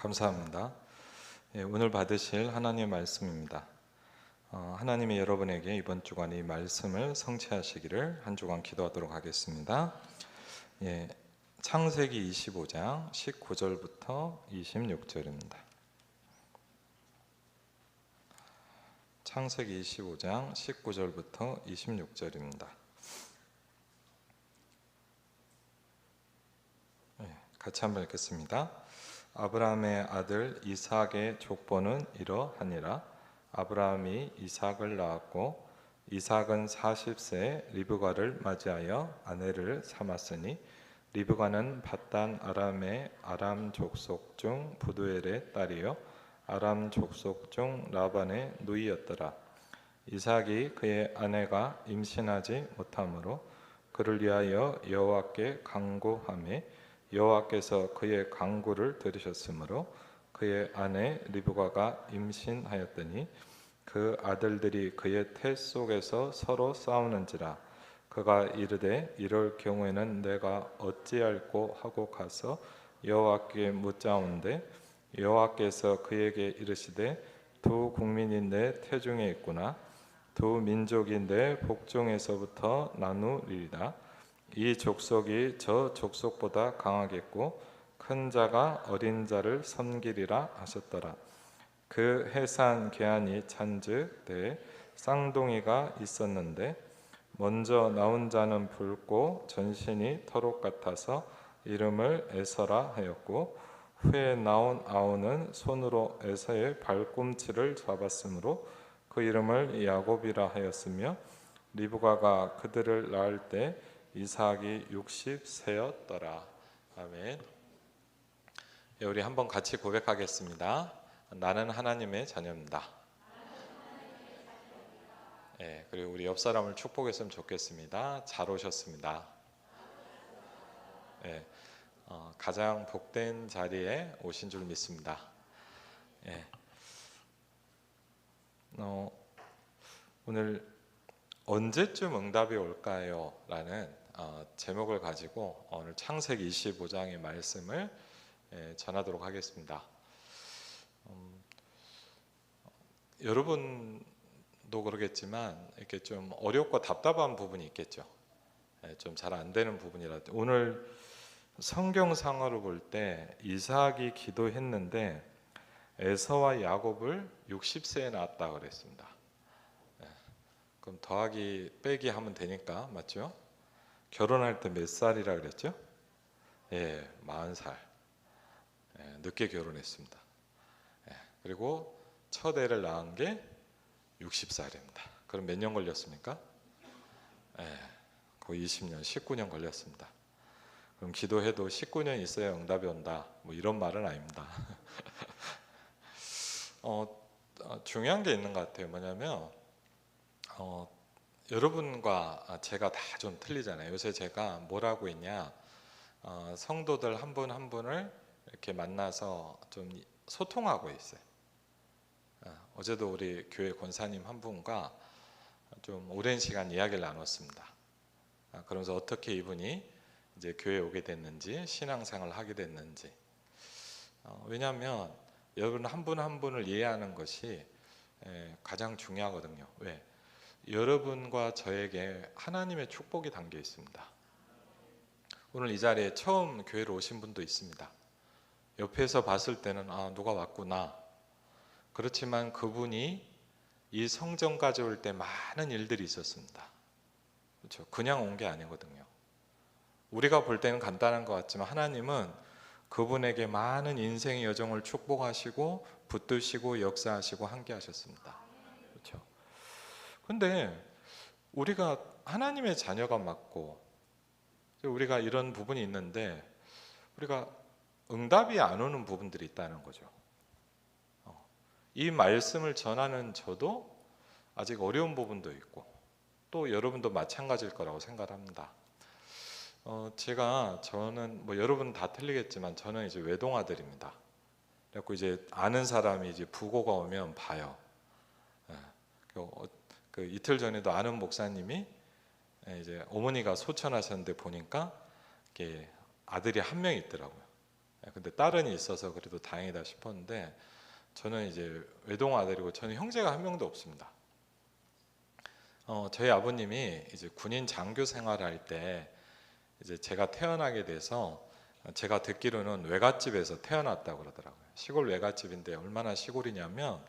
감사합니다. 오늘 받으실 하나님의 말씀입니다. 하나님이 여러분에게 이번 주간 이 말씀을 성취하시기를 한 주간 기도하도록 하겠습니다. 창세기 25장 19절부터 26절입니다. 창세기 25장 19절부터 26절입니다. 같이 한번 읽겠습니다. 아브라함의 아들 이삭의 족보는 이러하니라. 아브라함이 이삭을 낳았고 이삭은 40세에 리브가를 맞이하여 아내를 삼았으니 리브가는 밧단 아람의 아람 족속 중 부두엘의 딸이요 아람 족속 중 라반의 누이였더라. 이삭이 그의 아내가 임신하지 못하므로 그를 위하여 여호와께 간구하매 여호와께서 그의 간구를 들으셨으므로 그의 아내 리브가가 임신하였더니 그 아들들이 그의 태 속에서 서로 싸우는지라. 그가 이르되 이럴 경우에는 내가 어찌할꼬 하고 가서 여호와께 묻자온데 여호와께서 그에게 이르시되 두 국민이 내 태중에 있구나. 두 민족이 내 복중에서부터 나누리이다. 이 족속이 저 족속보다 강하겠고 큰 자가 어린 자를 섬기리라 하셨더라. 그 해산 계한이 찬즉 때에 쌍둥이가 있었는데 먼저 나온 자는 붉고 전신이 털옷 같아서 이름을 에서라 하였고 후에 나온 아우는 손으로 에서의 발꿈치를 잡았으므로 그 이름을 야곱이라 하였으며 리브가가 그들을 낳을 때 이삭이 60세였더라. 아멘. 우리 한번 같이 고백하겠습니다. 나는 하나님의 자녀입니다. 그리고 우리 옆 사람을 축복했으면 좋겠습니다. 잘 오셨습니다. 가장 복된 자리에 오신 줄 믿습니다. 오늘 언제쯤 응답이 올까요? 라는 제목을 가지고 오늘 창세기 25장의 말씀을 전하도록 하겠습니다. 여러분도 그러겠지만 이렇게 좀 어렵고 답답한 부분이 있겠죠. 좀 잘 안 되는 부분이라도 오늘 성경상으로 볼 때 이삭이 기도했는데 에서와 야곱을 60세에 낳았다 그랬습니다. 그럼 더하기 빼기 하면 되니까 맞죠? 결혼할 때 몇 살이라 그랬죠? 40살. 늦게 결혼했습니다. 그리고 첫 애를 낳은 게 60살입니다. 그럼 몇 년 걸렸습니까? 거의 20년, 19년 걸렸습니다. 그럼 기도해도 19년 있어야 응답이 온다. 뭐 이런 말은 아닙니다. 중요한 게 있는 것 같아요. 뭐냐면 여러분과 제가 다 좀 틀리잖아요. 요새 제가 뭘 하고 있냐, 성도들 한 분 한 분을 이렇게 만나서 좀 소통하고 있어요. 어제도 우리 교회 권사님 한 분과 좀 오랜 시간 이야기를 나눴습니다. 그러면서 어떻게 이분이 이제 교회에 오게 됐는지, 신앙생활을 하게 됐는지. 왜냐하면 여러분 한 분 한 분을 이해하는 것이 가장 중요하거든요. 왜? 여러분과 저에게 하나님의 축복이 담겨 있습니다. 오늘 이 자리에 처음 교회로 오신 분도 있습니다. 옆에서 봤을 때는 누가 왔구나. 그렇지만 그분이 이 성전까지 올 때 많은 일들이 있었습니다. 그렇죠? 그냥 온 게 아니거든요. 우리가 볼 때는 간단한 것 같지만 하나님은 그분에게 많은 인생의 여정을 축복하시고 붙드시고 역사하시고 함께 하셨습니다. 그렇죠? 근데 우리가 하나님의 자녀가 맞고 우리가 이런 부분이 있는데 우리가 응답이 안 오는 부분들이 있다는 거죠. 이 말씀을 전하는 저도 아직 어려운 부분도 있고 또 여러분도 마찬가지일 거라고 생각합니다. 저는 뭐 여러분 다 틀리겠지만 저는 이제 외동아들입니다. 그래서 이제 아는 사람이 이제 부고가 오면 봐요. 그 이틀 전에도 아는 목사님이 이제 어머니가 소천하셨는데 보니까 이렇게 아들이 한 명 있더라고요. 근데 딸은 있어서 그래도 다행이다 싶었는데 저는 이제 외동 아들이고 저는 형제가 한 명도 없습니다. 저희 아버님이 이제 군인 장교 생활할 때 이제 제가 태어나게 돼서 제가 듣기로는 외갓집에서 태어났다고 그러더라고요. 시골 외갓집인데 얼마나 시골이냐면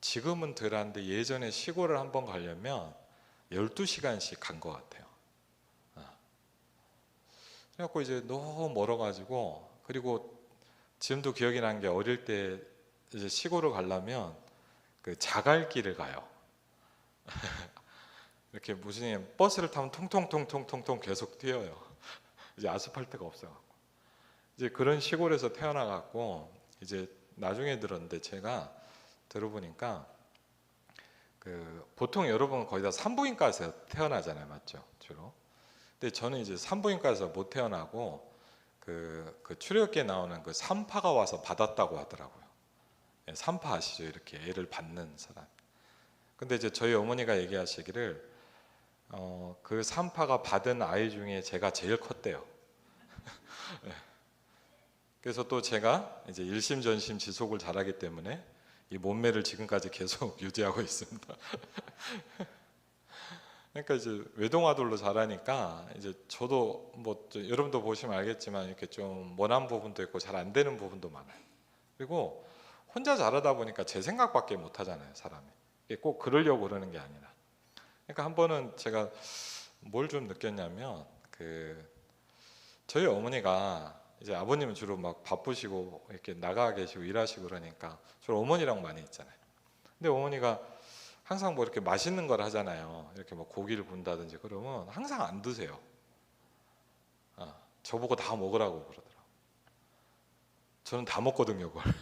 지금은 덜한데 예전에 시골을 한번 가려면 12시간씩 간 것 같아요. 그래갖고 이제 너무 멀어가지고, 그리고 지금도 기억이 난 게 어릴 때 이제 시골을 가려면 그 자갈길을 가요. 이렇게 무슨 버스를 타면 통통통통통통 계속 뛰어요. 이제 아스팔트가 없어요. 이제 그런 시골에서 태어나갖고 이제 나중에 들었는데 제가 들어보니까 그 보통 여러분 거의 다 산부인과에서 태어나잖아요, 맞죠? 주로. 근데 저는 이제 산부인과에서 못 태어나고 그 출애굽기에 나오는 그 산파가 와서 받았다고 하더라고요. 예, 산파 아시죠? 이렇게 애를 받는 사람. 근데 이제 저희 어머니가 얘기하시기를 그 산파가 받은 아이 중에 제가 제일 컸대요. 예. 그래서 또 제가 이제 일심전심 지속을 잘하기 때문에 이 몸매를 지금까지 계속 유지하고 있습니다. 그러니까 이제 외동아들로 자라니까 이제 저도 뭐 여러분도 보시면 알겠지만 이렇게 좀 원한 부분도 있고 잘 안 되는 부분도 많아요. 그리고 혼자 자라다 보니까 제 생각밖에 못 하잖아요, 사람이. 이게 꼭 그러려고 그러는 게 아니라. 그러니까 한 번은 제가 뭘 좀 느꼈냐면 저희 어머니가 이제 아버님은 주로 막 바쁘시고 이렇게 나가 계시고 일하시고 그러니까 주로 어머니랑 많이 있잖아요. 근데 어머니가 항상 뭐 이렇게 맛있는 걸 하잖아요. 이렇게 뭐 고기를 구운다든지 그러면 항상 안 드세요. 저보고 다 먹으라고 그러더라고요. 저는 다 먹거든요, 그걸.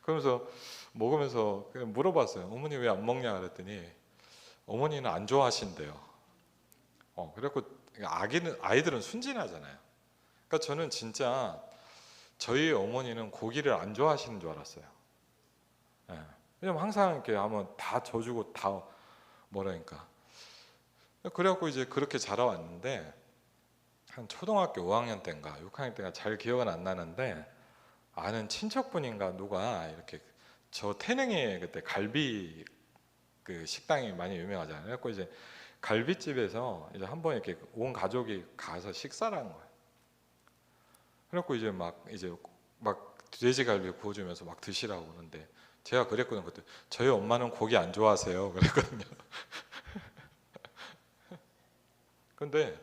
그러면서 먹으면서 그냥 물어봤어요. 어머니 왜 안 먹냐 그랬더니 어머니는 안 좋아하신대요. 그래갖고 아이들은 순진하잖아요. 그러니까 저는 진짜 저희 어머니는 고기를 안 좋아하시는 줄 알았어요. 예. 왜냐면 항상 이렇게 하면 다 져주고 다 뭐라니까. 그래갖고 이제 그렇게 자라왔는데 한 초등학교 5학년 때인가 6학년 때인가 잘 기억은 안 나는데 아는 친척분인가 누가 이렇게 저 태릉에 그때 갈비 그 식당이 많이 유명하잖아요. 그래갖고 이제 갈비집에서 이제 한번 이렇게 온 가족이 가서 식사를 한 거예요. 그래갖고 이제 막 돼지갈비 구워주면서 막 드시라고 그러는데 제가 그랬거든요. 그때 저희 엄마는 고기 안 좋아하세요. 그랬거든요. 근데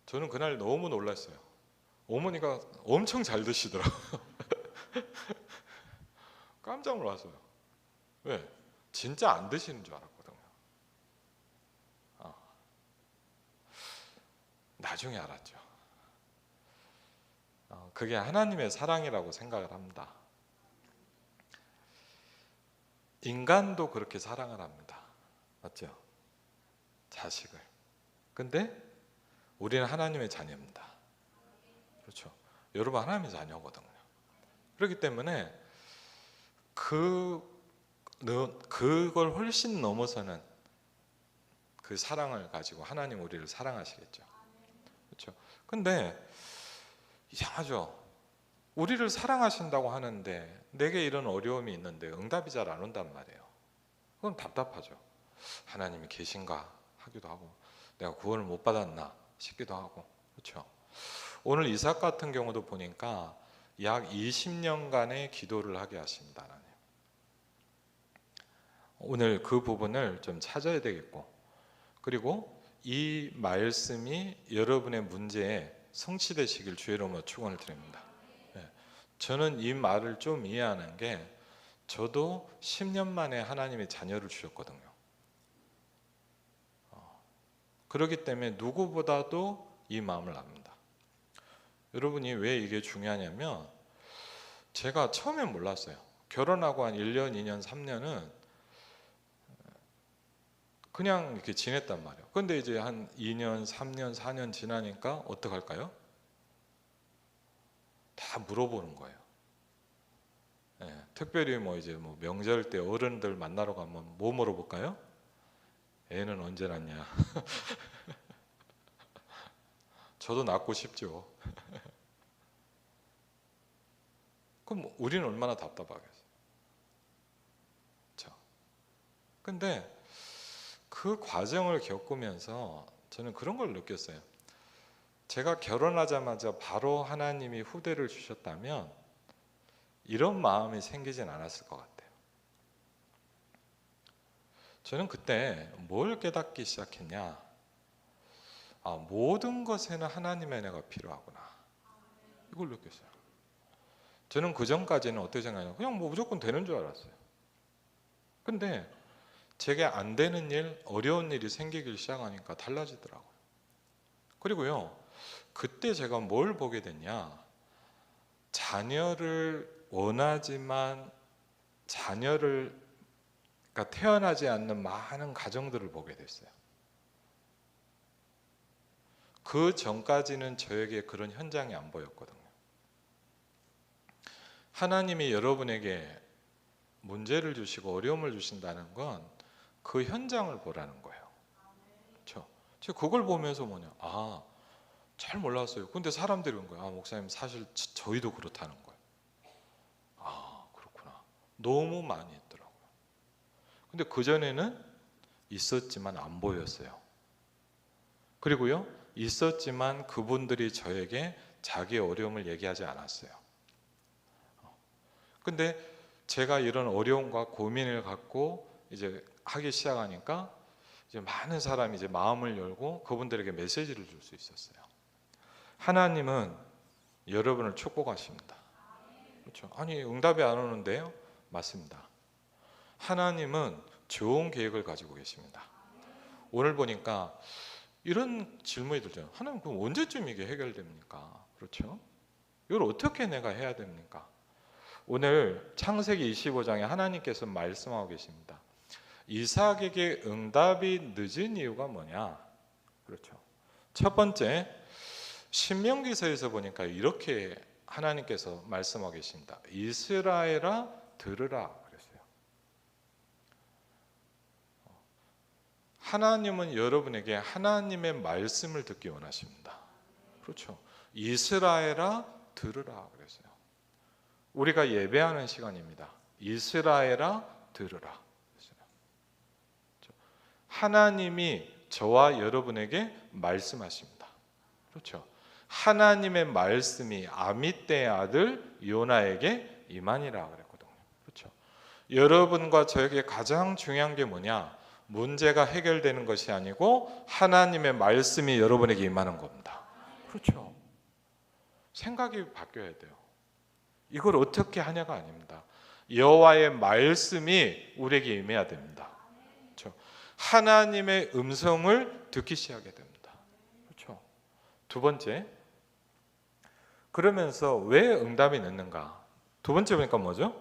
저는 그날 너무 놀랐어요. 어머니가 엄청 잘 드시더라고요. 깜짝 놀랐어요. 왜? 진짜 안 드시는 줄 알았거든요. 나중에 알았죠. 그게 하나님의 사랑이라고 생각을 합니다. 인간도 그렇게 사랑을 합니다. 맞죠? 자식을. 근데 우리는 하나님의 자녀입니다. 그렇죠? 여러분 하나님의 자녀거든요. 그렇기 때문에 그걸 훨씬 넘어서는 그 사랑을 가지고 하나님 우리를 사랑하시겠죠. 그렇죠? 근데 이상하죠. 우리를 사랑하신다고 하는데 내게 이런 어려움이 있는데 응답이 잘 안 온단 말이에요. 그건 답답하죠. 하나님이 계신가 하기도 하고 내가 구원을 못 받았나 싶기도 하고. 그렇죠? 오늘 이삭 같은 경우도 보니까 약 20년간의 기도를 하게 하십니다. 하나님. 오늘 그 부분을 좀 찾아야 되겠고, 그리고 이 말씀이 여러분의 문제에 성취되시길 주의 이름으로 축원을 드립니다. 저는 이 말을 좀 이해하는 게 저도 10년 만에 하나님의 자녀를 주셨거든요. 그렇기 때문에 누구보다도 이 마음을 압니다. 여러분이 왜 이게 중요하냐면 제가 처음엔 몰랐어요. 결혼하고 한 1년, 2년, 3년은 그냥 이렇게 지냈단 말이에요. 근데 이제 한 2년, 3년, 4년 지나니까 어떡할까요? 다 물어보는 거예요. 특별히 이제 명절 때 어른들 만나러 가면 뭐 물어볼까요? 애는 언제 낳냐? 저도 낳고 싶죠. 그럼 우리는 얼마나 답답하겠어요. 그렇죠? 근데 그 과정을 겪으면서 저는 그런 걸 느꼈어요. 제가 결혼하자마자 바로 하나님이 후대를 주셨다면 이런 마음이 생기진 않았을 것 같아요. 저는 그때 뭘 깨닫기 시작했냐, 모든 것에는 하나님의 은혜가 필요하구나, 이걸 느꼈어요. 저는 그 전까지는 어떻게 생각하냐면 그냥 뭐 무조건 되는 줄 알았어요. 근데 제게 안 되는 일, 어려운 일이 생기기 시작하니까 달라지더라고요. 그리고요, 그때 제가 뭘 보게 됐냐, 자녀를 원하지만 자녀를 그러니까 태어나지 않는 많은 가정들을 보게 됐어요. 그 전까지는 저에게 그런 현장이 안 보였거든요. 하나님이 여러분에게 문제를 주시고 어려움을 주신다는 건 그 현장을 보라는 거예요. 그렇죠? 제가 그걸 보면서 잘 몰랐어요. 근데 사람들이 온 거예요. 목사님 사실 저희도 그렇다는 거예요. 그렇구나. 너무 많이 했더라고요. 근데 그전에는 있었지만 안 보였어요. 그리고요, 있었지만 그분들이 저에게 자기의 어려움을 얘기하지 않았어요. 근데 제가 이런 어려움과 고민을 갖고 이제 하기 시작하니까 이제 많은 사람이 이제 마음을 열고 그분들에게 메시지를 줄 수 있었어요. 하나님은 여러분을 축복하십니다. 그렇죠? 아니, 응답이 안 오는데요? 맞습니다. 하나님은 좋은 계획을 가지고 계십니다. 오늘 보니까 이런 질문이 들죠. 하나님, 그럼 언제쯤 이게 해결됩니까? 그렇죠? 이걸 어떻게 내가 해야 됩니까? 오늘 창세기 25장에 하나님께서 말씀하고 계십니다. 이삭에게 응답이 늦은 이유가 뭐냐? 그렇죠. 첫 번째, 신명기서에서 보니까 이렇게 하나님께서 말씀하고 계십니다. 이스라엘아 들으라 그랬어요. 하나님은 여러분에게 하나님의 말씀을 듣기 원하십니다. 그렇죠. 이스라엘아 들으라 그랬어요. 우리가 예배하는 시간입니다. 이스라엘아 들으라. 하나님이 저와 여러분에게 말씀하십니다. 그렇죠. 하나님의 말씀이 아미떼의 아들 요나에게 임하니라 그랬거든요. 그렇죠. 여러분과 저에게 가장 중요한 게 뭐냐? 문제가 해결되는 것이 아니고 하나님의 말씀이 여러분에게 임하는 겁니다. 그렇죠. 생각이 바뀌어야 돼요. 이걸 어떻게 하냐가 아닙니다. 여호와의 말씀이 우리에게 임해야 됩니다. 그렇죠. 하나님의 음성을 듣기 시작하게 됩니다. 그렇죠. 두 번째, 그러면서 왜 응답이 늦는가? 두 번째 보니까 뭐죠?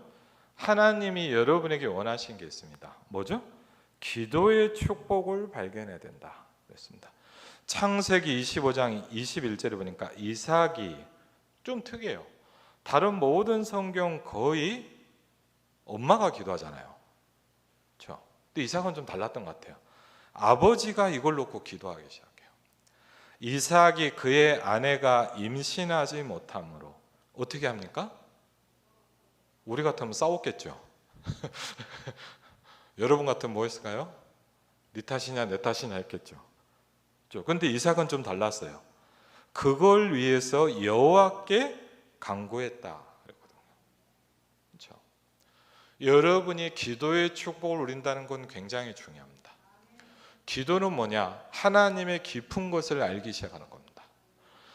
하나님이 여러분에게 원하신 게 있습니다. 뭐죠? 기도의 축복을 발견해야 된다 그랬습니다. 창세기 25장 21절에 보니까 이삭이 좀 특이해요. 다른 모든 성경 거의 엄마가 기도하잖아요. 그렇죠? 근데 이삭은 좀 달랐던 것 같아요. 아버지가 이걸 놓고 기도하기 시작해요. 이삭이 그의 아내가 임신하지 못함으로 어떻게 합니까? 우리 같으면 싸웠겠죠. 여러분 같으면 뭐 했을까요? 네 탓이냐 내 탓이냐 했겠죠. 그런데 이삭은 좀 달랐어요. 그걸 위해서 여호와께 간구했다 그랬거든요. 그렇죠? 여러분이 기도의 축복을 누린다는 건 굉장히 중요합니다. 기도는 뭐냐? 하나님의 깊은 것을 알기 시작하는 겁니다.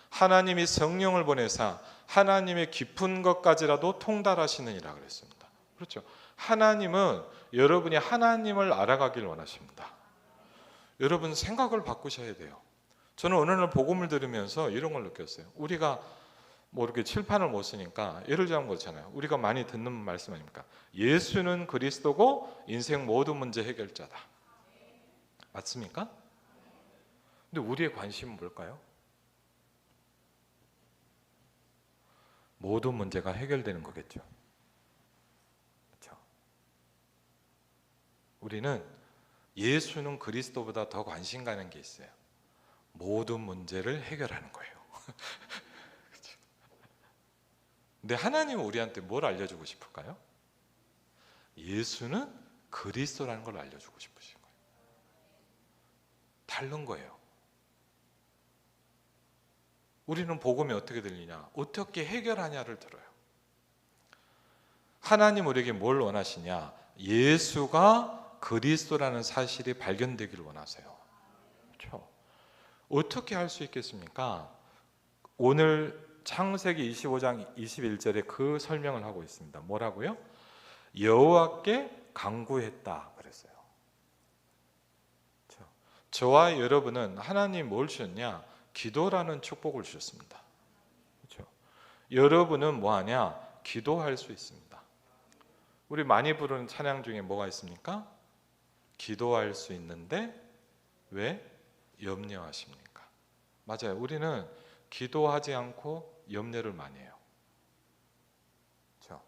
하나님이 성령을 보내사 하나님의 깊은 것까지라도 통달하시느니라 그랬습니다. 그렇죠? 하나님은 여러분이 하나님을 알아가길 원하십니다. 여러분 생각을 바꾸셔야 돼요. 저는 어느 날 복음을 들으면서 이런 걸 느꼈어요. 우리가 뭐 이렇게 칠판을 못 쓰니까 예를 들면 그렇잖아요. 우리가 많이 듣는 말씀 아닙니까? 예수는 그리스도고 인생 모든 문제 해결자다. 맞습니까? 근데 우리의 관심은 뭘까요? 모든 문제가 해결되는 거겠죠. 그렇죠? 우리는 예수는 그리스도보다 더 관심 가는 게 있어요. 모든 문제를 해결하는 거예요. 근데 하나님은 우리한테 뭘 알려주고 싶을까요? 예수는 그리스도라는 걸 알려주고 싶으신 거예요. 다른 거예요. 우리는 복음이 어떻게 들리냐, 어떻게 해결하냐를 들어요. 하나님 우리에게 뭘 원하시냐? 예수가 그리스도라는 사실이 발견되기를 원하세요. 그렇죠? 어떻게 할 수 있겠습니까? 오늘 창세기 25장 21절에 그 설명을 하고 있습니다. 뭐라고요? 여호와께 간구했다 그랬어요. 그렇죠? 저와 여러분은 하나님 뭘 주셨냐? 기도라는 축복을 주셨습니다. 그렇죠? 여러분은 뭐하냐? 기도할 수 있습니다. 우리 많이 부르는 찬양 중에 뭐가 있습니까? 기도할 수 있는데 왜 염려하십니까? 맞아요. 우리는 기도하지 않고 염려를 많이 해요. 그렇죠?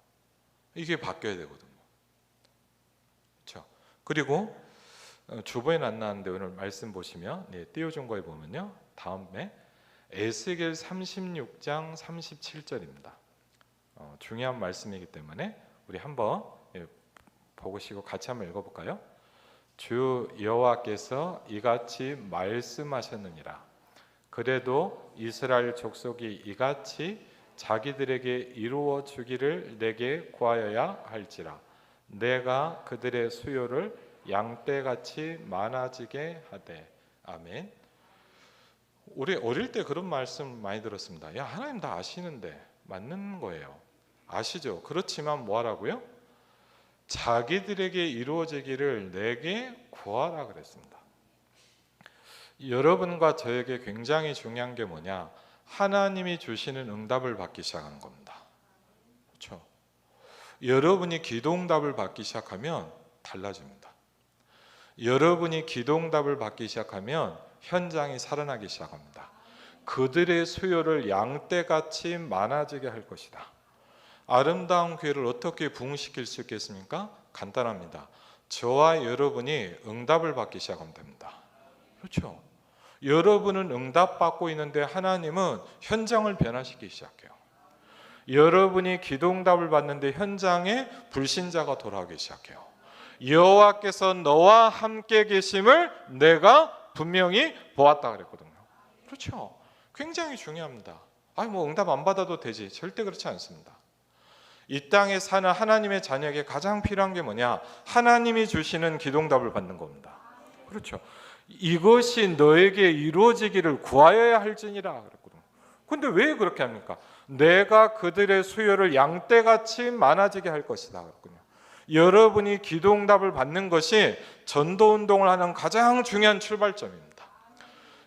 이게 바뀌어야 되거든요. 그렇죠? 그리고 주보에는 안 나왔는데 오늘 말씀 보시면 띄워준 거에 보면요, 다음에 에스겔 36장 37절입니다. 중요한 말씀이기 때문에 우리 한번 보시고 같이 한번 읽어볼까요? 주 여호와께서 이같이 말씀하셨느니라. 그래도 이스라엘 족속이 이같이 자기들에게 이루어 주기를 내게 구하여야 할지라. 내가 그들의 수요를 양떼같이 많아지게 하되. 아멘. 우리 어릴 때 그런 말씀 많이 들었습니다. 야, 하나님 다 아시는데. 맞는 거예요. 아시죠? 그렇지만 뭐 하라고요? 자기들에게 이루어지기를 내게 구하라 그랬습니다. 여러분과 저에게 굉장히 중요한 게 뭐냐? 하나님이 주시는 응답을 받기 시작하는 겁니다. 그렇죠? 여러분이 기도 응답을 받기 시작하면 달라집니다. 여러분이 기도 응답을 받기 시작하면 현장이 살아나기 시작합니다. 그들의 수요를 양떼같이 많아지게 할 것이다. 아름다운 교회를 어떻게 부흥시킬 수 있겠습니까? 간단합니다. 저와 여러분이 응답을 받기 시작하면 됩니다. 그렇죠? 여러분은 응답받고 있는데 하나님은 현장을 변화시키기 시작해요. 여러분이 기도 응답을 받는데 현장에 불신자가 돌아오기 시작해요. 여호와께서 너와 함께 계심을 내가 분명히 보았다 그랬거든요. 그렇죠? 굉장히 중요합니다. 아니 뭐 응답 안 받아도 되지. 절대 그렇지 않습니다. 이 땅에 사는 하나님의 자녀에게 가장 필요한 게 뭐냐? 하나님이 주시는 기도응답을 받는 겁니다. 그렇죠? 이것이 너에게 이루어지기를 구하여야 할지니라 그랬거든요. 근데 왜 그렇게 합니까? 내가 그들의 수요를 양떼같이 많아지게 할 것이다 그랬거든요. 여러분이 기도응답을 받는 것이 전도운동을 하는 가장 중요한 출발점입니다.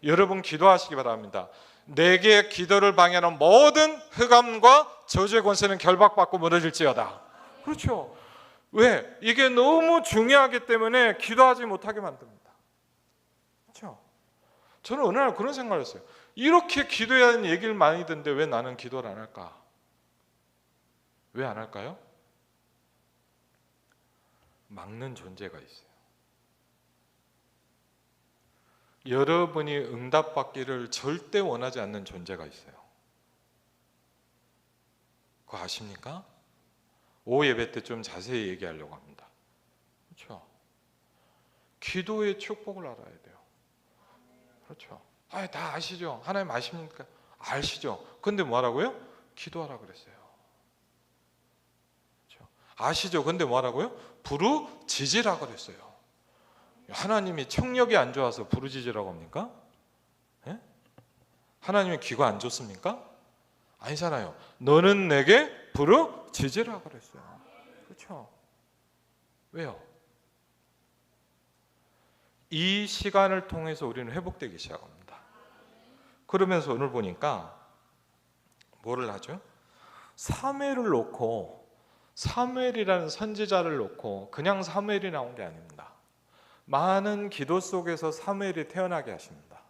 여러분 기도하시기 바랍니다. 내게 기도를 방해하는 모든 흑암과 저주의 권세는 결박받고 무너질지어다. 그렇죠? 왜? 이게 너무 중요하기 때문에 기도하지 못하게 만듭니다. 그렇죠? 저는 어느 날 그런 생각을 했어요. 이렇게 기도해야 하는 얘기를 많이 듣는데 왜 나는 기도를 안 할까? 왜 안 할까요? 막는 존재가 있어요. 여러분이 응답받기를 절대 원하지 않는 존재가 있어요. 그거 아십니까? 오후 예배 때 좀 자세히 얘기하려고 합니다. 그렇죠? 기도의 축복을 알아야 돼요. 그렇죠? 다 아시죠? 하나님 아십니까? 아시죠? 근데 뭐하라고요? 기도하라 그랬어요. 그렇죠? 아시죠? 근데 뭐하라고요? 부르짖으라 그랬어요. 하나님이 청력이 안 좋아서 부르짖으라고 합니까? 예? 하나님의 귀가 안 좋습니까? 아니잖아요. 너는 내게 부르짖으라 그랬어요. 그렇죠? 왜요? 이 시간을 통해서 우리는 회복되기 시작합니다. 그러면서 오늘 보니까 뭐를 하죠? 사무엘을 놓고, 사무엘이라는 선지자를 놓고 그냥 사무엘이 나온 게 아닙니다. 많은 기도 속에서 사무엘이 태어나게 하십니다.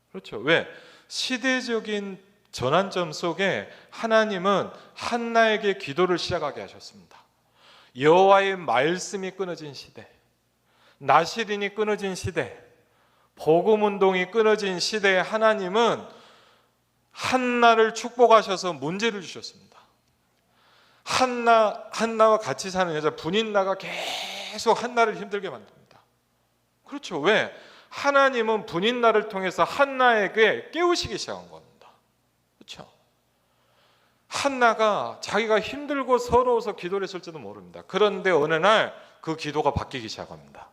그렇죠? 왜? 시대적인 전환점 속에 하나님은 한나에게 기도를 시작하게 하셨습니다. 여호와의 말씀이 끊어진 시대, 나시린이 끊어진 시대, 복음운동이 끊어진 시대에 하나님은 한나를 축복하셔서 문제를 주셨습니다. 한나와 같이 사는 여자 분인나가 계속 한나를 힘들게 만듭니다. 그렇죠. 왜? 하나님은 분인나를 통해서 한나에게 깨우시기 시작한 겁니다. 그렇죠. 한나가 자기가 힘들고 서러워서 기도를 했을지도 모릅니다. 그런데 어느 날 그 기도가 바뀌기 시작합니다.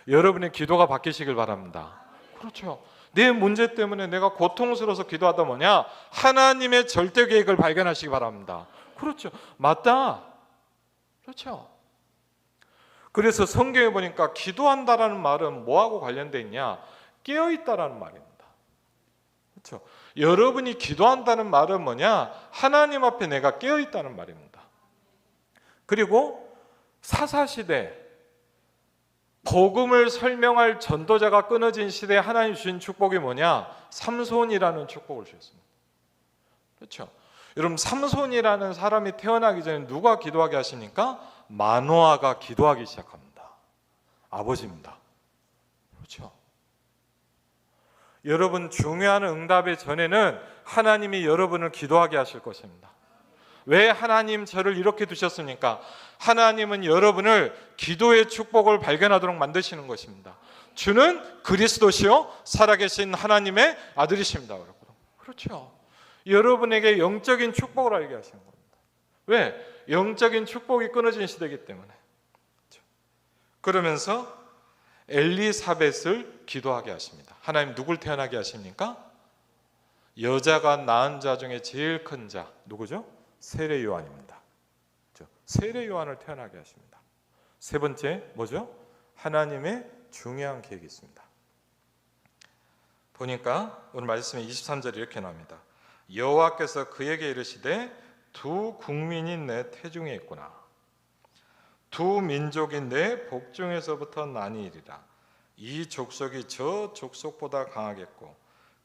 여러분의 기도가 바뀌시길 바랍니다. 그렇죠. 내 문제 때문에 내가 고통스러워서 기도하다 뭐냐? 하나님의 절대 계획을 발견하시기 바랍니다. 그렇죠. 맞다. 그렇죠. 그래서 성경에 보니까 기도한다라는 말은 뭐하고 관련되어 있냐? 깨어있다라는 말입니다. 그렇죠. 여러분이 기도한다는 말은 뭐냐? 하나님 앞에 내가 깨어있다는 말입니다. 그리고 사사시대 복음을 설명할 전도자가 끊어진 시대에 하나님 주신 축복이 뭐냐? 삼손이라는 축복을 주셨습니다. 그렇죠. 여러분, 삼손이라는 사람이 태어나기 전에 누가 기도하게 하십니까? 마노아가 기도하기 시작합니다. 아버지입니다. 그렇죠. 여러분, 중요한 응답의 전에는 하나님이 여러분을 기도하게 하실 것입니다. 왜 하나님 저를 이렇게 두셨습니까? 하나님은 여러분을 기도의 축복을 발견하도록 만드시는 것입니다. 주는 그리스도시요 살아계신 하나님의 아들이십니다. 그렇죠. 여러분에게 영적인 축복을 알게 하시는 겁니다. 왜? 영적인 축복이 끊어진 시대이기 때문에. 그렇죠. 그러면서 엘리사벳을 기도하게 하십니다. 하나님 누굴 태어나게 하십니까? 여자가 낳은 자 중에 제일 큰 자 누구죠? 세례 요한입니다. 그렇죠? 세례 요한을 태어나게 하십니다. 세 번째 뭐죠? 하나님의 중요한 계획이 있습니다. 보니까 오늘 말씀에 23절에 이렇게 나옵니다. 여호와께서 그에게 이르시되 두 국민이 내 태중에 있구나. 두 민족이 내 복중에서부터 나뉘리라. 이 족속이 저 족속보다 강하겠고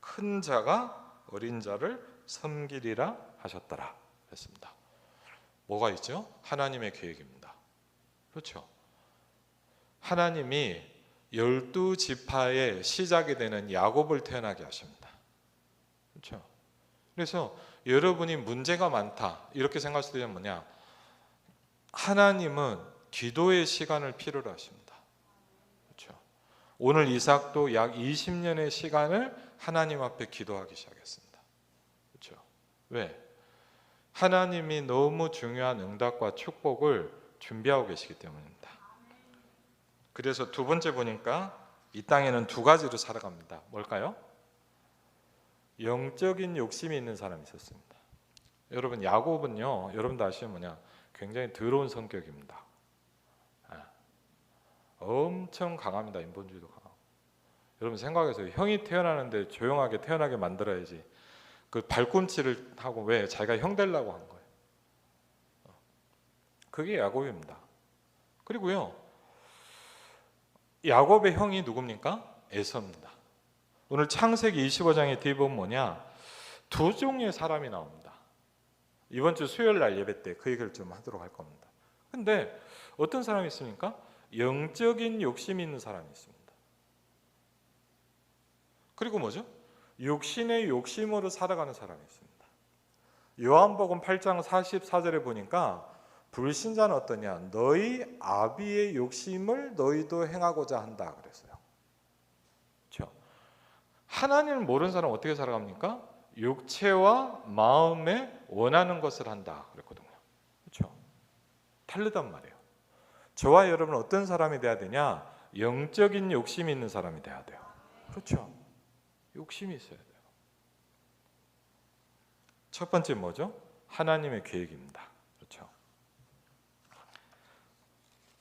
큰 자가 어린 자를 섬기리라 하셨더라. 그랬습니다. 뭐가 있죠? 하나님의 계획입니다. 그렇죠. 하나님이 12지파의 시작이 되는 야곱을 태어나게 하십니다. 그렇죠. 그래서 여러분이 문제가 많다 이렇게 생각할 수 있는 뭐냐? 하나님은 기도의 시간을 필요로 하십니다. 그렇죠. 오늘 이삭도 약 20년의 시간을 하나님 앞에 기도하기 시작했습니다. 그렇죠. 왜? 하나님이 너무 중요한 응답과 축복을 준비하고 계시기 때문입니다. 그래서 두 번째 보니까 이 땅에는 두 가지로 살아갑니다. 뭘까요? 영적인 욕심이 있는 사람이 있었습니다. 여러분, 야곱은요, 여러분도 아시는 뭐냐? 굉장히 더러운 성격입니다. 엄청 강합니다. 인본주의도 강하고. 여러분 생각해서 형이 태어나는데 조용하게 태어나게 만들어야지. 그 발꿈치를 하고 왜? 자기가 형 되려고 한 거예요. 그게 야곱입니다. 그리고요, 야곱의 형이 누굽니까? 에서입니다. 오늘 창세기 25장에 뒤에 보면 뭐냐? 두 종류의 사람이 나옵니다. 이번 주 수요일 날 예배 때 그 얘기를 좀 하도록 할 겁니다. 근데 어떤 사람이 있습니까? 영적인 욕심이 있는 사람이 있습니다. 그리고 뭐죠? 육신의 욕심으로 살아가는 사람이 있습니다. 요한복음 8장 44절에 보니까 불신자는 어떠냐? 너희 아비의 욕심을 너희도 행하고자 한다 그랬어요. 그렇죠? 하나님을 모르는 사람은 어떻게 살아갑니까? 육체와 마음에 원하는 것을 한다 그랬거든요. 그렇죠? 다르단 말이에요. 저와 여러분은 어떤 사람이 돼야 되냐? 영적인 욕심이 있는 사람이 돼야 돼요. 그렇죠? 욕심이 있어야 돼요. 첫 번째 뭐죠? 하나님의 계획입니다. 그렇죠?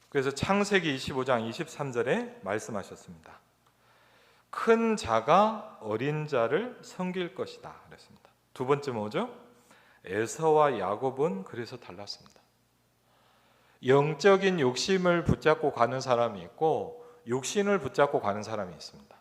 그래서 창세기 25장 23절에 말씀하셨습니다. 큰 자가 어린 자를 섬길 것이다 그랬습니다. 두 번째 뭐죠? 에서와 야곱은 그래서 달랐습니다. 영적인 욕심을 붙잡고 가는 사람이 있고 육신을 붙잡고 가는 사람이 있습니다.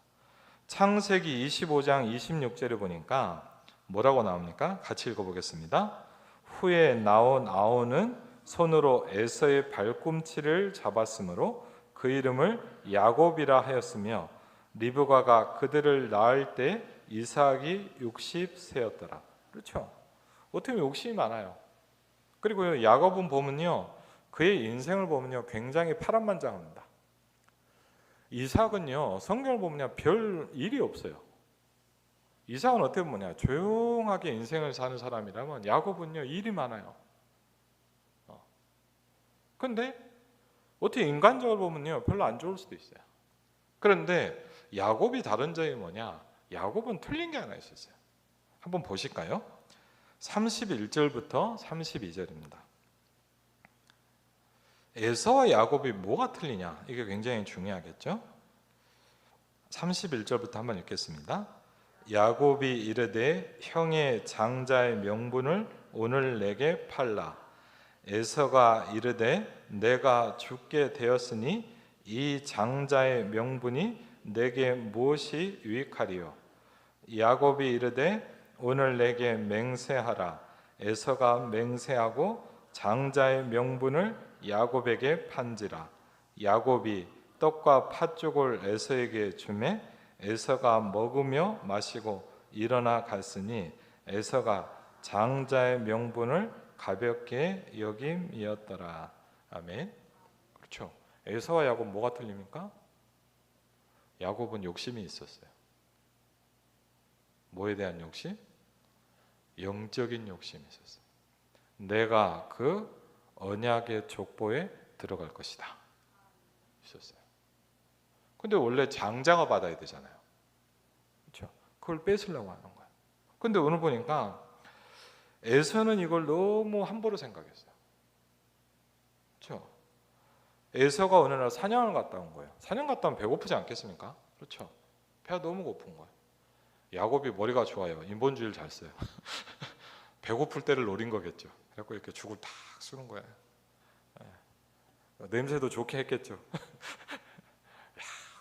창세기 25장 26절에 보니까 뭐라고 나옵니까? 같이 읽어보겠습니다. 후에 나온 아온은 손으로 에서의 발꿈치를 잡았으므로 그 이름을 야곱이라 하였으며 리브가가 그들을 낳을 때 이삭이 60세였더라. 그렇죠? 어떻게 보면 욕심이 많아요. 그리고 야곱은 보면요, 그의 인생을 보면요 굉장히 파란만장합니다. 이삭은요 성경을 보면요 별 일이 없어요. 이삭은 어떻게 보면 조용하게 인생을 사는 사람이라면 야곱은요 일이 많아요. 근데 어떻게 인간적으로 보면요 별로 안 좋을 수도 있어요. 그런데 야곱이 다른 점이 뭐냐? 야곱은 틀린 게 하나 있었어요. 한번 보실까요? 31절부터 32절입니다. 에서와 야곱이 뭐가 틀리냐? 이게 굉장히 중요하겠죠? 31절부터 한번 읽겠습니다. 야곱이 이르되 형의 장자의 명분을 오늘 내게 팔라. 에서가 이르되 내가 죽게 되었으니 이 장자의 명분이 내게 무엇이 유익하리요? 야곱이 이르되 오늘 내게 맹세하라. 에서가 맹세하고 장자의 명분을 야곱에게 판지라. 야곱이 떡과 팥죽을 에서에게 주매 에서가 먹으며 마시고 일어나 갔으니 에서가 장자의 명분을 가볍게 여김이었더라. 아멘. 그렇죠. 에서와 야곱 뭐가 틀립니까? 야곱은 욕심이 있었어요. 뭐에 대한 욕심? 영적인 욕심이 있었어요. 내가 그 언약의 족보에 들어갈 것이다. 있었어요. 근데 원래 장자가 받아야 되잖아요. 그렇죠? 그걸 뺏으려고 하는 거예요. 근데 오늘 보니까 에서는 이걸 너무 함부로 생각했어요. 그렇죠? 에서가 어느 날 사냥을 갔다 온 거예요. 사냥 갔다 오면 배고프지 않겠습니까? 그렇죠? 배가 너무 고픈 거예요. 야곱이 머리가 좋아요. 인본주의를 잘 써요. 배고플 때를 노린 거겠죠. 그래서 이렇게 죽을 탁 쓰는 거예요. 냄새도 좋게 했겠죠. 야,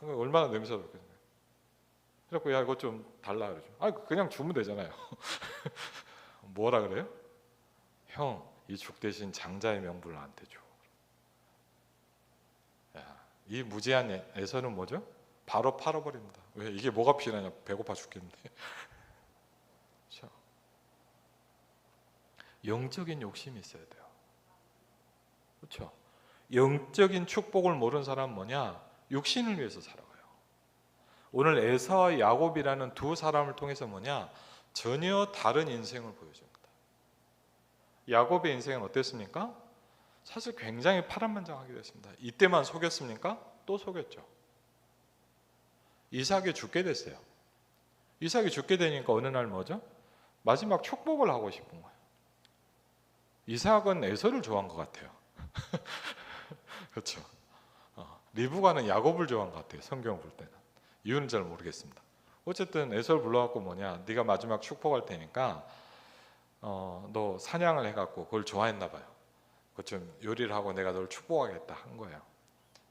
얼마나 냄새가 좋겠어요. 그래서 야 이거 좀 달라 그러죠. 아 그냥 주면 되잖아요. 뭐라 그래요? 형, 이 죽 대신 장자의 명분을 나한테 줘. 야, 이 무지한 에서는 뭐죠? 바로 팔아버립니다. 왜? 이게 뭐가 필요하냐? 배고파 죽겠는데. 그렇죠? 영적인 욕심이 있어야 돼요. 그렇죠? 영적인 축복을 모르는 사람은 뭐냐? 육신을 위해서 살아가요. 오늘 에서와 야곱이라는 두 사람을 통해서 뭐냐? 전혀 다른 인생을 보여줍니다. 야곱의 인생은 어땠습니까? 사실 굉장히 파란만장하게 됐습니다. 이때만 속였습니까? 또 속였죠. 이삭이 죽게 됐어요. 이삭이 죽게 되니까 어느 날 뭐죠? 마지막 축복을 하고 싶은 거예요. 이삭은 에서를 좋아한 것 같아요. 그렇죠. 리브가는 야곱을 좋아한 것 같아요. 성경을 볼 때는. 이유는 잘 모르겠습니다. 어쨌든 에서를 불러갖고 뭐냐, 네가 마지막 축복할 테니까 너 사냥을 해갖고 그걸 좋아했나 봐요. 그것 좀 요리를 하고 내가 널 축복하겠다 한 거예요.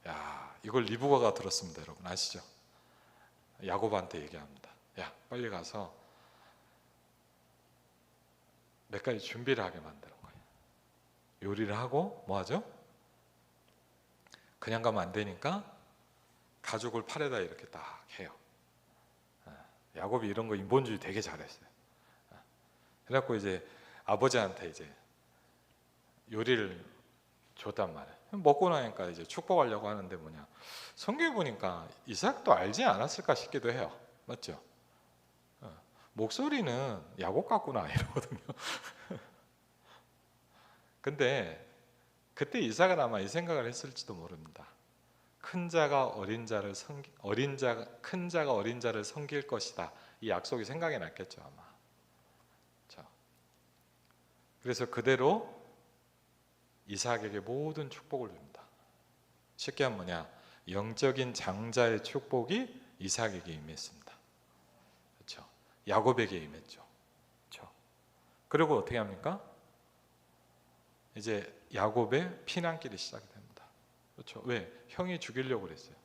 야, 이걸 리브가가 들었습니다. 여러분 아시죠? 야곱한테 얘기합니다. 야, 빨리 가서 몇 가지 준비를 하게 만드는 거예요. 요리를 하고 뭐 하죠? 그냥 가면 안 되니까 가죽을 팔에다 이렇게 딱 해요. 야곱이 이런 거 인본주의 되게 잘했어요. 그래갖고 이제 아버지한테 이제 요리를 줬단 말이에요. 먹고 나니까 이제 축복하려고 하는데 뭐냐, 성경에 보니까 이삭도 알지 않았을까 싶기도 해요. 맞죠? 목소리는 야곱 같구나 이러거든요. 근데 그때 이삭은 아마 이 생각을 했을지도 모릅니다. 큰 자가 어린 자를 큰 자가 어린 자를 섬길 것이다. 이 약속이 생각이 났겠죠 아마. 자, 그래서 그대로 이삭에게 모든 축복을 줍니다. 쉽게 하면 뭐냐, 영적인 장자의 축복이 이삭에게 임했습니다. 그렇죠? 야곱에게 임했죠. 그렇죠? 그리고 어떻게 합니까? 이제 야곱의 피난길이 시작이 됩니다. 그렇죠? 왜? 형이 죽이려고 그랬어요.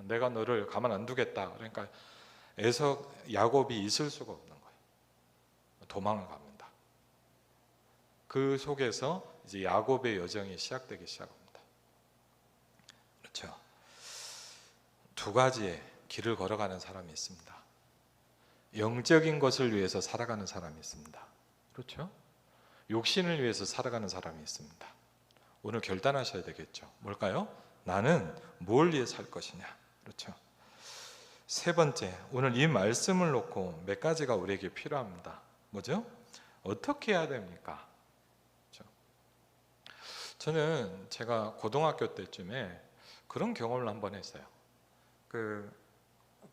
내가 너를 가만 안 두겠다. 그러니까 야곱이 있을 수가 없는 거예요. 도망을 갑니다. 그 속에서 이제 야곱의 여정이 시작되기 시작합니다. 그렇죠? 두 가지의 길을 걸어가는 사람이 있습니다. 영적인 것을 위해서 살아가는 사람이 있습니다. 그렇죠? 욕심을 위해서 살아가는 사람이 있습니다. 오늘 결단하셔야 되겠죠. 뭘까요? 나는 뭘 위해 살 것이냐. 그렇죠? 세 번째, 오늘 이 말씀을 놓고 몇 가지가 우리에게 필요합니다. 뭐죠? 어떻게 해야 됩니까? 그렇죠? 저는 제가 고등학교 때쯤에 그런 경험을 한번 했어요. 그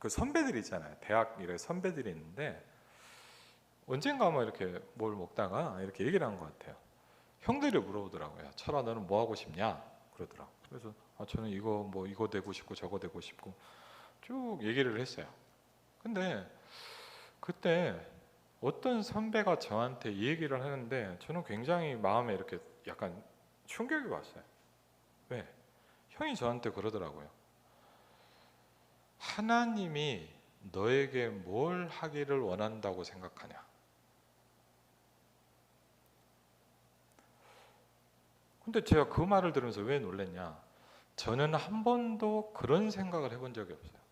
선배들 있잖아요. 대학 이래 선배들이 있는데 언젠가 뭐 이렇게 뭘 먹다가 이렇게 얘기를 한 것 같아요. 형들이 물어보더라고요. 철아 너는 뭐 하고 싶냐? 그러더라고. 그래서 저는 이거 되고 싶고 저거 되고 싶고 쭉 얘기를 했어요. 근데 그때 어떤 선배가 저한테 이 얘기를 하는데 저는 굉장히 마음에 이렇게 약간 충격이 왔어요. 왜? 형이 저한테 그러더라고요. 하나님이 너에게 뭘 하기를 원한다고 생각하냐? 근데 제가 그 말을 들으면서 왜 놀랐냐? 저는 한 번도 그런 생각을 해본 적이 없어요.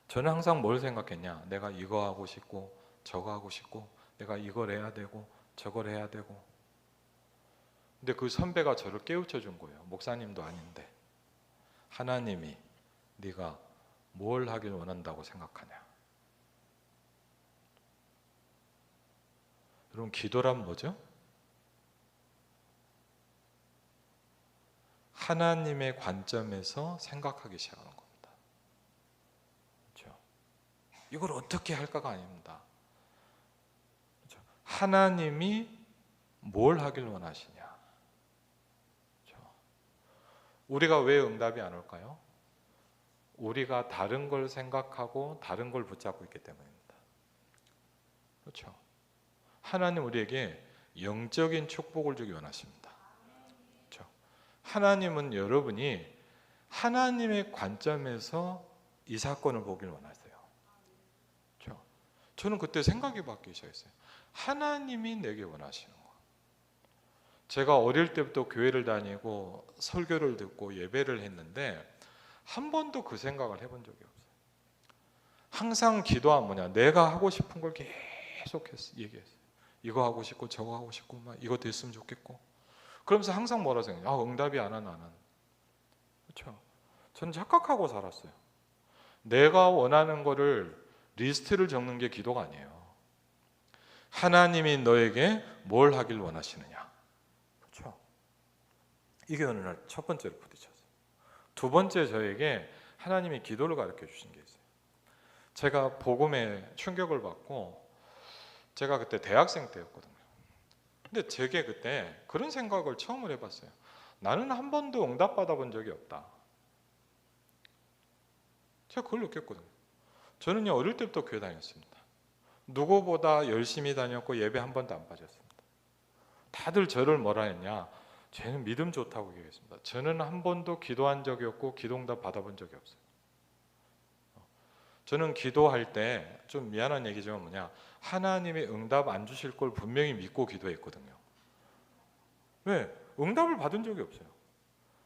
저는 항상 뭘 생각했냐? 내가 이거 하고 싶고 저거 하고 싶고 내가 이걸 해야 되고 저걸 해야 되고. 근데 그 선배가 저를 깨우쳐 준 거예요. 목사님도 아닌데. 하나님이 네가 뭘 하길 원한다고 생각하냐? 여러분, 기도란 뭐죠? 하나님의 관점에서 생각하기 시작하는 겁니다. 그렇죠? 이걸 어떻게 할까가 아닙니다. 그렇죠? 하나님이 뭘 하길 원하시냐? 그렇죠? 우리가 왜 응답이 안 올까요? 우리가 다른 걸 생각하고 다른 걸 붙잡고 있기 때문입니다. 그렇죠? 하나님 우리에게 영적인 축복을 주기 원하십니다. 그렇죠? 하나님은 여러분이 하나님의 관점에서 이 사건을 보길 원하세요. 그렇죠? 저는 그때 생각이 바뀌기 시작했어요. 하나님이 내게 원하시는 거. 제가 어릴 때부터 교회를 다니고 설교를 듣고 예배를 했는데 한 번도 그 생각을 해본 적이 없어요. 항상 기도하면 뭐냐? 내가 하고 싶은 걸 계속 얘기했어요. 이거 하고 싶고 저거 하고 싶고 막 이거 됐으면 좋겠고. 그러면서 항상 뭐라 생각해요? 응답이 안 하는. 그렇죠? 저는 착각하고 살았어요. 내가 원하는 거를 리스트를 적는 게 기도가 아니에요. 하나님이 너에게 뭘 하길 원하시느냐. 그렇죠? 이게 어느 날 첫 번째로 부딪혔어요. 두 번째, 저에게 하나님이 기도를 가르쳐 주신 게 있어요. 제가 복음에 충격을 받고, 제가 그때 대학생 때였거든요. 근데 제게 그때 그런 생각을 처음으로 해봤어요. 나는 한 번도 응답 받아본 적이 없다. 제가 그걸 느꼈거든요. 저는요, 어릴 때부터 교회 다녔습니다. 누구보다 열심히 다녔고 예배 한 번도 안 빠졌습니다. 다들 저를 뭐라 했냐? 쟤는 믿음 좋다고 얘기했습니다. 저는 한 번도 기도한 적이 없고 기도응답 받아본 적이 없어요. 저는 기도할 때 좀 미안한 얘기지만 뭐냐, 하나님이 응답 안 주실 걸 분명히 믿고 기도했거든요. 왜? 응답을 받은 적이 없어요.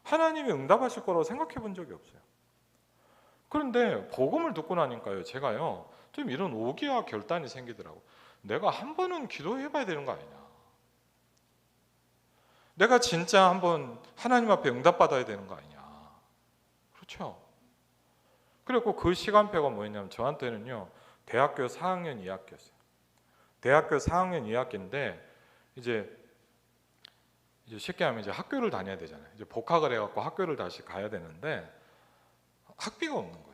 하나님이 응답하실 거라고 생각해 본 적이 없어요. 그런데 복음을 듣고 나니까요, 제가요 좀 이런 오기와 결단이 생기더라고. 내가 한 번은 기도해 봐야 되는 거 아니냐. 내가 진짜 한번 하나님 앞에 응답받아야 되는 거 아니냐. 그렇죠? 그리고 그 시간표가 뭐였냐면 저한테는요, 대학교 4학년 2학기였어요. 대학교 4학년 2학기인데 이제 쉽게 하면 이제 학교를 다녀야 되잖아요. 이제 복학을 해갖고 학교를 다시 가야 되는데 학비가 없는 거예요.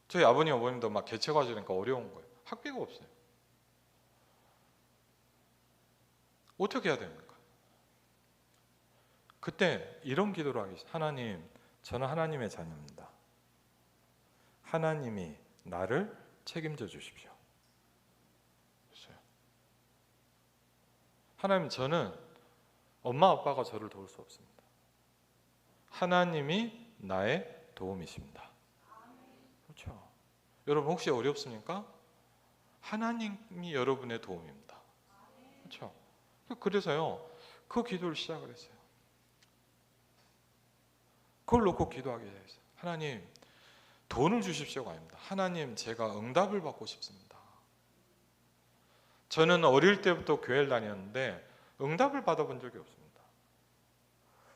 저희 아버님 어머님도 막 개척하시니까 어려운 거예요. 학비가 없어요. 어떻게 해야 됩니까? 그때 이런 기도를 하기 시작해요. 하나님, 저는 하나님의 자녀입니다. 하나님이 나를 책임져 주십시오. 그랬어요. 하나님, 저는 엄마 아빠가 저를 도울 수 없습니다. 하나님이 나의 도움이십니다. 그렇죠? 여러분 혹시 어렵습니까? 하나님이 여러분의 도움입니다. 그렇죠? 그래서요, 그 기도를 시작을 했어요. 그걸 놓고 기도하기 시작했어요. 하나님, 돈을 주십시오가 아닙니다. 하나님, 제가 응답을 받고 싶습니다. 저는 어릴 때부터 교회를 다녔는데 응답을 받아본 적이 없습니다.